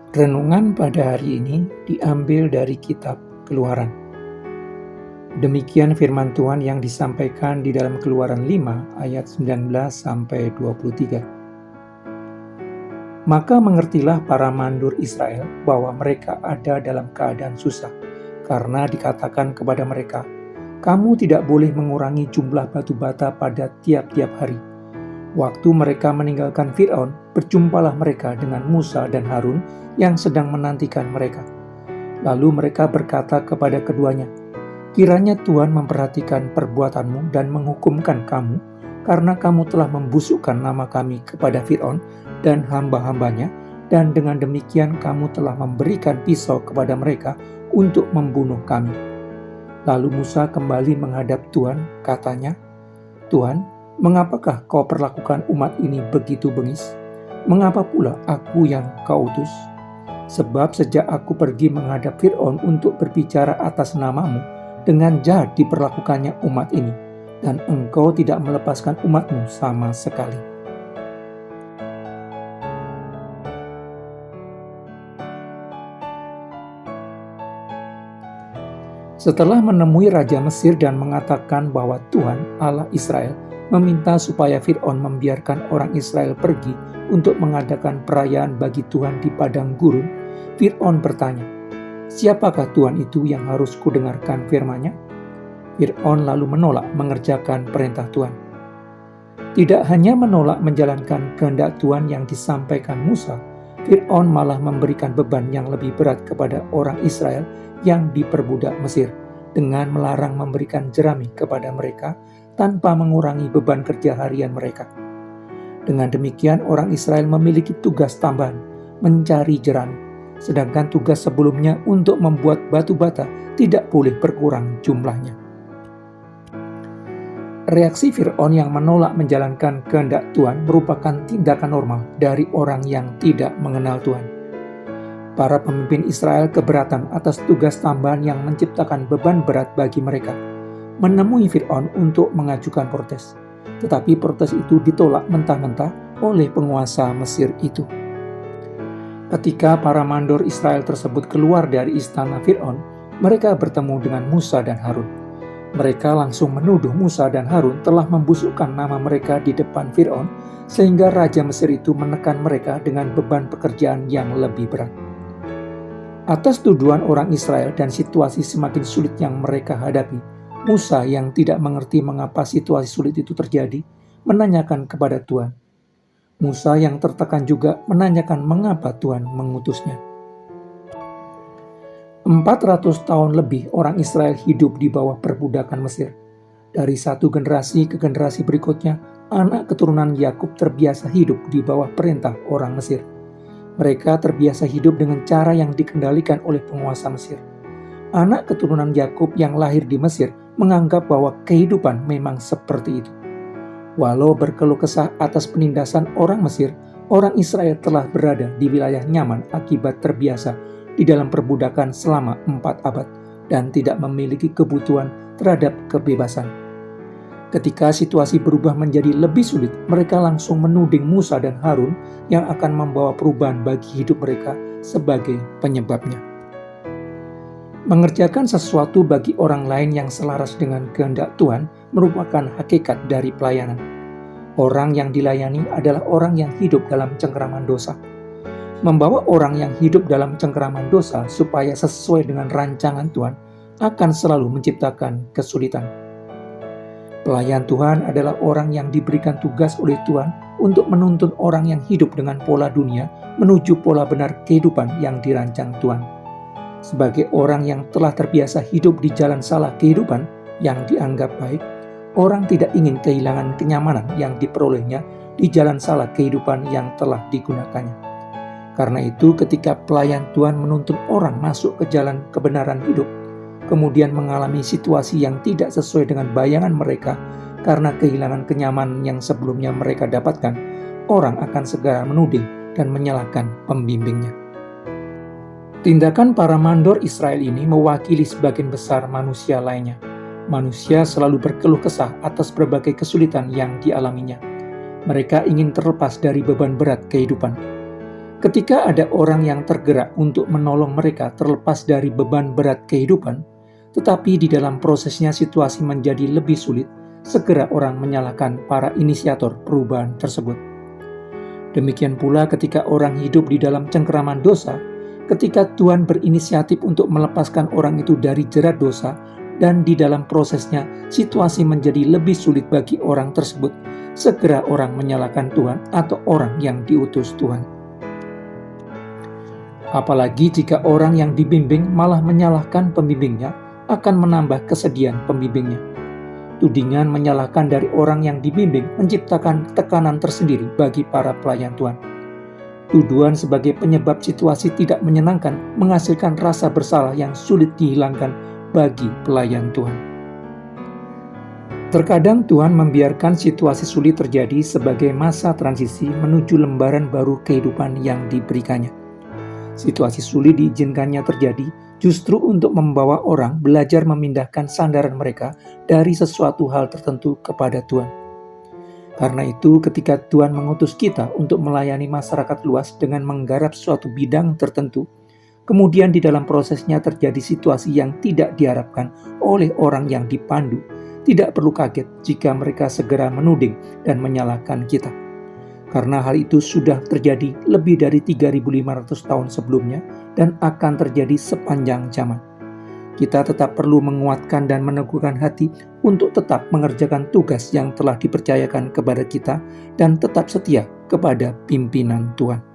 Renungan pada hari ini diambil dari kitab Keluaran. Demikian firman Tuhan yang disampaikan di dalam Keluaran 5 ayat 19 sampai 23. Maka mengertilah para mandur Israel bahwa mereka ada dalam keadaan susah, karena dikatakan kepada mereka, "Kamu tidak boleh mengurangi jumlah batu bata pada tiap-tiap hari." Waktu mereka meninggalkan Fir'aun, berjumpalah mereka dengan Musa dan Harun yang sedang menantikan mereka. Lalu mereka berkata kepada keduanya, "Kiranya Tuhan memperhatikan perbuatanmu dan menghukumkan kamu, karena kamu telah membusukkan nama kami kepada Fir'aun dan hamba-hambanya, dan dengan demikian kamu telah memberikan pisau kepada mereka untuk membunuh kami." Lalu Musa kembali menghadap Tuhan, katanya, "Tuhan, mengapakah kau perlakukan umat ini begitu bengis? Mengapa pula aku yang kau utus? Sebab sejak aku pergi menghadap Fir'aun untuk berbicara atas namamu, dengan jahat diperlakukannya umat ini, dan engkau tidak melepaskan umatmu sama sekali." Setelah menemui Raja Mesir dan mengatakan bahwa Tuhan Allah Israel meminta supaya Fir'aun membiarkan orang Israel pergi untuk mengadakan perayaan bagi Tuhan di padang gurun, Fir'aun bertanya, "Siapakah Tuhan itu yang harus kudengarkan firman-Nya?" Fir'aun lalu menolak mengerjakan perintah Tuhan. Tidak hanya menolak menjalankan kehendak Tuhan yang disampaikan Musa, Fir'aun malah memberikan beban yang lebih berat kepada orang Israel yang diperbudak Mesir dengan melarang memberikan jerami kepada mereka tanpa mengurangi beban kerja harian mereka. Dengan demikian orang Israel memiliki tugas tambahan, mencari jerami, sedangkan tugas sebelumnya untuk membuat batu bata tidak boleh berkurang jumlahnya. Reaksi Fir'aun yang menolak menjalankan kehendak Tuhan merupakan tindakan normal dari orang yang tidak mengenal Tuhan. Para pemimpin Israel keberatan atas tugas tambahan yang menciptakan beban berat bagi mereka, menemui Fir'aun untuk mengajukan protes. Tetapi protes itu ditolak mentah-mentah oleh penguasa Mesir itu. Ketika para mandor Israel tersebut keluar dari istana Fir'aun, mereka bertemu dengan Musa dan Harun. Mereka langsung menuduh Musa dan Harun telah membusukkan nama mereka di depan Fir'aun, sehingga Raja Mesir itu menekan mereka dengan beban pekerjaan yang lebih berat. Atas tuduhan orang Israel dan situasi semakin sulit yang mereka hadapi, Musa yang tidak mengerti mengapa situasi sulit itu terjadi, menanyakan kepada Tuhan. Musa yang tertekan juga menanyakan mengapa Tuhan mengutusnya. 400 tahun lebih orang Israel hidup di bawah perbudakan Mesir. Dari satu generasi ke generasi berikutnya, anak keturunan Yakub terbiasa hidup di bawah perintah orang Mesir. Mereka terbiasa hidup dengan cara yang dikendalikan oleh penguasa Mesir. Anak keturunan Yakub yang lahir di Mesir menganggap bahwa kehidupan memang seperti itu. Walau berkeluh kesah atas penindasan orang Mesir, orang Israel telah berada di wilayah nyaman akibat terbiasa di dalam perbudakan selama 4 abad dan tidak memiliki kebutuhan terhadap kebebasan. Ketika situasi berubah menjadi lebih sulit, mereka langsung menuding Musa dan Harun yang akan membawa perubahan bagi hidup mereka sebagai penyebabnya. Mengerjakan sesuatu bagi orang lain yang selaras dengan kehendak Tuhan merupakan hakikat dari pelayanan. Orang yang dilayani adalah orang yang hidup dalam cengkeraman dosa. Membawa orang yang hidup dalam cengkeraman dosa supaya sesuai dengan rancangan Tuhan akan selalu menciptakan kesulitan. Pelayan Tuhan adalah orang yang diberikan tugas oleh Tuhan untuk menuntun orang yang hidup dengan pola dunia menuju pola benar kehidupan yang dirancang Tuhan. Sebagai orang yang telah terbiasa hidup di jalan salah kehidupan yang dianggap baik, orang tidak ingin kehilangan kenyamanan yang diperolehnya di jalan salah kehidupan yang telah digunakannya. Karena itu, ketika pelayan Tuhan menuntun orang masuk ke jalan kebenaran hidup, kemudian mengalami situasi yang tidak sesuai dengan bayangan mereka karena kehilangan kenyamanan yang sebelumnya mereka dapatkan, orang akan segera menuding dan menyalahkan pembimbingnya. Tindakan para mandor Israel ini mewakili sebagian besar manusia lainnya. Manusia selalu berkeluh kesah atas berbagai kesulitan yang dialaminya. Mereka ingin terlepas dari beban berat kehidupan. Ketika ada orang yang tergerak untuk menolong mereka terlepas dari beban berat kehidupan, tetapi di dalam prosesnya situasi menjadi lebih sulit, segera orang menyalahkan para inisiator perubahan tersebut. Demikian pula ketika orang hidup di dalam cengkeraman dosa, ketika Tuhan berinisiatif untuk melepaskan orang itu dari jerat dosa, dan di dalam prosesnya situasi menjadi lebih sulit bagi orang tersebut, segera orang menyalahkan Tuhan atau orang yang diutus Tuhan. Apalagi jika orang yang dibimbing malah menyalahkan pembimbingnya, akan menambah kesedihan pembimbingnya. Tudingan menyalahkan dari orang yang dibimbing menciptakan tekanan tersendiri bagi para pelayan Tuhan. Tuduhan sebagai penyebab situasi tidak menyenangkan menghasilkan rasa bersalah yang sulit dihilangkan bagi pelayan Tuhan. Terkadang Tuhan membiarkan situasi sulit terjadi sebagai masa transisi menuju lembaran baru kehidupan yang diberikannya. Situasi sulit diizinkannya terjadi justru untuk membawa orang belajar memindahkan sandaran mereka dari sesuatu hal tertentu kepada Tuhan. Karena itu, ketika Tuhan mengutus kita untuk melayani masyarakat luas dengan menggarap suatu bidang tertentu, kemudian di dalam prosesnya terjadi situasi yang tidak diharapkan oleh orang yang dipandu, tidak perlu kaget jika mereka segera menuding dan menyalahkan kita. Karena hal itu sudah terjadi lebih dari 3.500 tahun sebelumnya dan akan terjadi sepanjang zaman. Kita tetap perlu menguatkan dan meneguhkan hati untuk tetap mengerjakan tugas yang telah dipercayakan kepada kita dan tetap setia kepada pimpinan Tuhan.